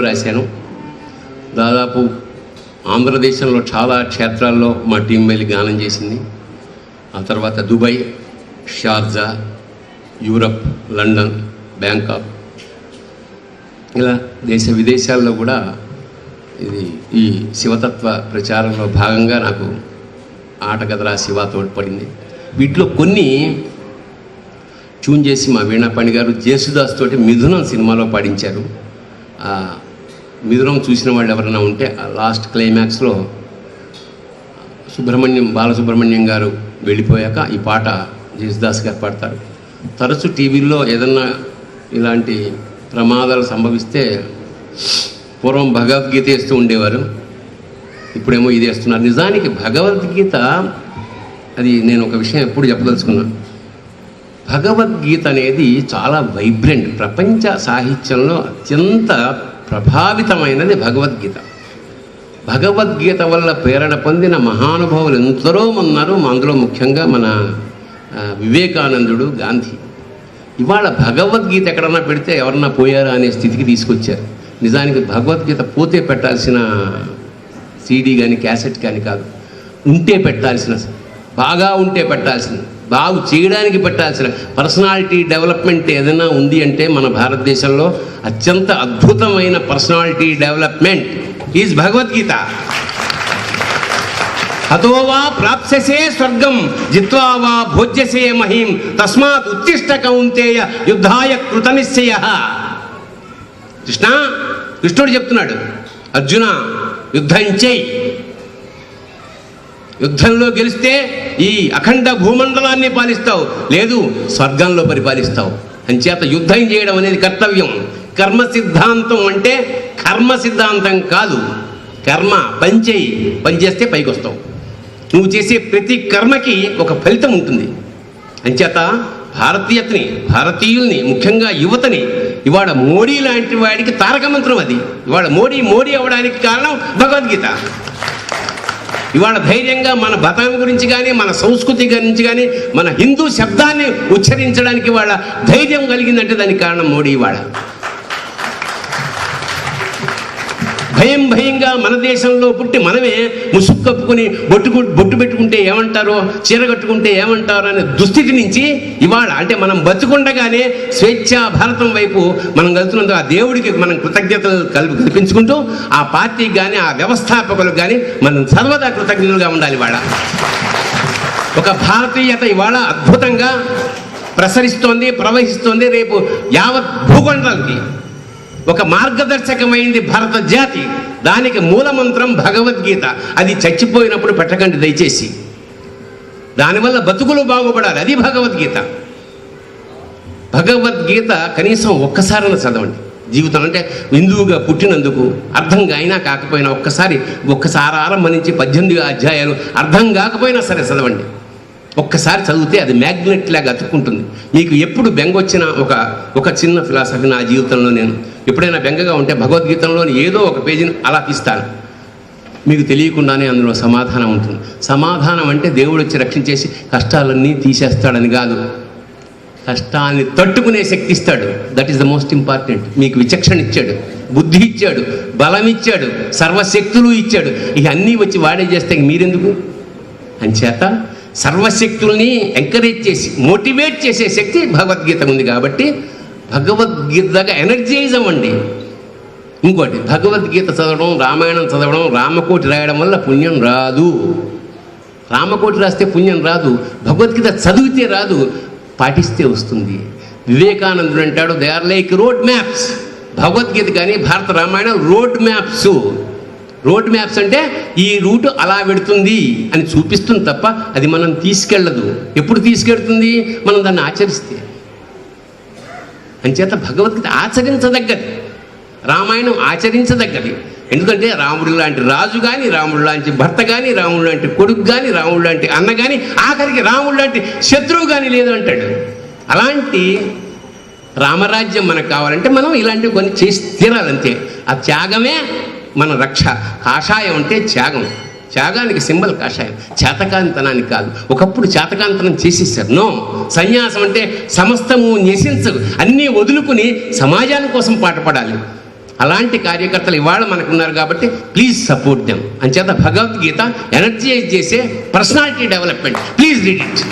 రాశాను. దాదాపు ఆంధ్రదేశంలో చాలా క్షేత్రాల్లో మా టీం వెళ్ళి గానం చేసింది. ఆ తర్వాత Dubai, Sharjah, Europe, London, Bangkok, ఇలా దేశ విదేశాల్లో కూడా ఈ శివతత్వ ప్రచారంలో భాగంగా నాకు ఆటగదరా శివ తోడ్పడింది. వీటిలో కొన్ని ట్యూన్ చేసి మా వీణాపాణి గారు జేసుదాస్ తోటి మిథునం సినిమాలో పాడించారు. మిథునం చూసిన వాళ్ళు ఎవరైనా ఉంటే లాస్ట్ క్లైమాక్స్లో బాలసుబ్రహ్మణ్యం గారు వెళ్ళిపోయాక ఈ పాట జేసుదాస్ గారు పాడతారు. తరచు టీవీల్లో ఏదన్నా ఇలాంటి ప్రమాదాలు సంభవిస్తే పూర్వం భగవద్గీత వేస్తూ ఉండేవారు, ఇప్పుడేమో ఇది వేస్తున్నారు. నిజానికి భగవద్గీత అది నేను ఒక విషయం ఎప్పుడు చెప్పదలుచుకున్నాను. భగవద్గీత అనేది చాలా వైబ్రెంట్, ప్రపంచ సాహిత్యంలో అత్యంత ప్రభావితమైనది భగవద్గీత. భగవద్గీత వల్ల ప్రేరణ పొందిన మహానుభావులు ఎందరో ఉన్నారు. అందులో ముఖ్యంగా మన వివేకానందుడు, గాంధీ. ఇవాళ భగవద్గీత ఎక్కడన్నా పెడితే ఎవరన్నా పోయారా అనే స్థితికి తీసుకొచ్చారు. నిజానికి భగవద్గీత పోతే పెట్టాల్సిన సీడీ కానీ క్యాసెట్ కానీ కాదు, ఉంటే పెట్టాల్సిన, బాగా ఉంటే పెట్టాల్సిన, బాగు చేయడానికి పెట్టాల్సిన పర్సనాలిటీ డెవలప్మెంట్ ఏదైనా ఉంది అంటే మన భారతదేశంలో అత్యంత అద్భుతమైన పర్సనాలిటీ డెవలప్మెంట్ ఈజ్ భగవద్గీత. అతోవా ప్రాప్స్యసే స్వర్గం జిత్వా వా భోజ్యసే మహీం తస్మాత్ ఉత్తిష్ట కౌంతేయ యుద్ధాయ కృతనిశ్చయః. కృష్ణుడు చెప్తున్నాడు, అర్జున యుద్ధం చేయి, యుద్ధంలో గెలిస్తే ఈ అఖండ భూమండలాన్ని పాలిస్తావు, లేదు స్వర్గంలో పరిపాలిస్తావు. అంచేత యుద్ధం చేయడం అనేది కర్తవ్యం. కర్మ సిద్ధాంతం అంటే కర్మ సిద్ధాంతం కాదు, కర్మ పనిచేయి, పనిచేస్తే పైకి వస్తావు. నువ్వు చేసే ప్రతి కర్మకి ఒక ఫలితం ఉంటుంది. అంచేత భారతీయుల్ని, ముఖ్యంగా యువతని, ఇవాళ మోడీ లాంటి వాడికి తారక మంత్రం అది. ఇవాళ మోడీ అవ్వడానికి కారణం భగవద్గీత. ఇవాళ ధైర్యంగా మన మతం గురించి కానీ, మన సంస్కృతి గురించి కానీ, మన హిందూ శబ్దాన్ని ఉచ్చరించడానికి వాళ్ళ ధైర్యం కలిగిందంటే దానికి కారణం మోడీ. ఇవాళ భయంగా మన దేశంలో పుట్టి మనమే ముసుగు కప్పుకొని బొట్టు పెట్టుకుంటే ఏమంటారో, చీర కట్టుకుంటే ఏమంటారో అనే దుస్థితి నుంచి ఇవాళ అంటే మనం బతుకుండగానే స్వేచ్ఛా భారతం వైపు మనం వెళ్తున్నందుకు ఆ దేవుడికి మనం కృతజ్ఞతలు కల్పించుకుంటూ ఆ పార్టీకి కానీ, ఆ వ్యవస్థాపకులకు కానీ మనం సర్వదా కృతజ్ఞతలుగా ఉండాలి. ఇవాళ ఒక భారతీయత ఇవాళ అద్భుతంగా ప్రసరిస్తోంది, ప్రవహిస్తోంది. రేపు యావత్ భూఖండాలకి ఒక మార్గదర్శకమైంది భారత జాతి. దానికి మూలమంత్రం భగవద్గీత. అది చచ్చిపోయినప్పుడు పెట్టకండి దయచేసి. దానివల్ల బతుకులు బాగుపడాలి, అది భగవద్గీత. భగవద్గీత కనీసం ఒక్కసారైనా చదవండి జీవితం. అంటే హిందువుగా పుట్టినందుకు అర్థం అయినా కాకపోయినా ఒక్కసారి ఆరంభించి 18 అధ్యాయాలు అర్థం కాకపోయినా సరే చదవండి. ఒక్కసారి చదివితే అది మ్యాగ్నెట్ లాగా అతుక్కుంటుంది. మీకు ఎప్పుడు బెంగ వచ్చినా ఒక చిన్న ఫిలాసఫీ నా జీవితంలో నేను ఎప్పుడైనా బెంగగా ఉంటే భగవద్గీతలోని ఏదో ఒక పేజీని అలా తీస్తాను. మీకు తెలియకుండానే అందులో సమాధానం ఉంటుంది. సమాధానం అంటే దేవుడు వచ్చి రక్షించేసి కష్టాలన్నీ తీసేస్తాడని కాదు, కష్టాన్ని తట్టుకునే శక్తి ఇస్తాడు. That is the most important. మీకు విచక్షణ ఇచ్చాడు, బుద్ధి ఇచ్చాడు, బలం ఇచ్చాడు, సర్వశక్తులు ఇచ్చాడు. ఇవన్నీ వచ్చి వాడే చేస్తే మీరెందుకు? అంచేత సర్వశక్తుల్ని ఎంకరేజ్ చేసి మోటివేట్ చేసే శక్తి భగవద్గీత ఉంది. కాబట్టి భగవద్గీతగా ఎనర్జైజ్ అవ్వండి. ఇంకోటి, భగవద్గీత చదవడం, రామాయణం చదవడం, రామకోటి రాయడం వల్ల పుణ్యం రాదు. రామకోటి రాస్తే పుణ్యం రాదు, భగవద్గీత చదివితే రాదు, పాటిస్తే వస్తుంది. వివేకానందుడు అంటాడు, they are like road maps. Bhagavad Gita కానీ భారత Ramayanam road maps. Road maps అంటే ఈ రూట్ అలా పెడుతుంది అని చూపిస్తుంది తప్ప అది మనం తీసుకెళ్ళదు. ఎప్పుడు తీసుకెళ్తుంది? మనం దాన్ని ఆచరిస్తే. అంచేత భగవద్గీత ఆచరించదగ్గది, రామాయణం ఆచరించదగ్గది. ఎందుకంటే రాముడు లాంటి రాజు కానీ, రాముడు లాంటి భర్త కానీ, రాముడు లాంటి కొడుకు కానీ, రాముడు లాంటి అన్న కానీ, ఆఖరికి రాముడు లాంటి శత్రువు కానీ లేదు అంటాడు. అలాంటి రామరాజ్యం మనకు కావాలంటే మనం ఇలాంటివి కొన్ని చేసి తీరాలంతే. ఆ త్యాగమే మన రక్ష. కాషాయం అంటే త్యాగం, త్యాగానికి సింబల్ కాషాయం, చేతకాంతనానికి కాదు. ఒకప్పుడు చేతకాంతనం చేసేసారు. నో, సన్యాసం అంటే సమస్తము న్యసించు, అన్నీ వదులుకుని సమాజాని కోసం పాటుపడాలి. అలాంటి కార్యకర్తలు ఇవాళ మనకున్నారు కాబట్టి ప్లీజ్ సపోర్ట్ దెమ్. అంచేత భగవద్గీత ఎనర్జైజ్ చేసే personality development. Please read it.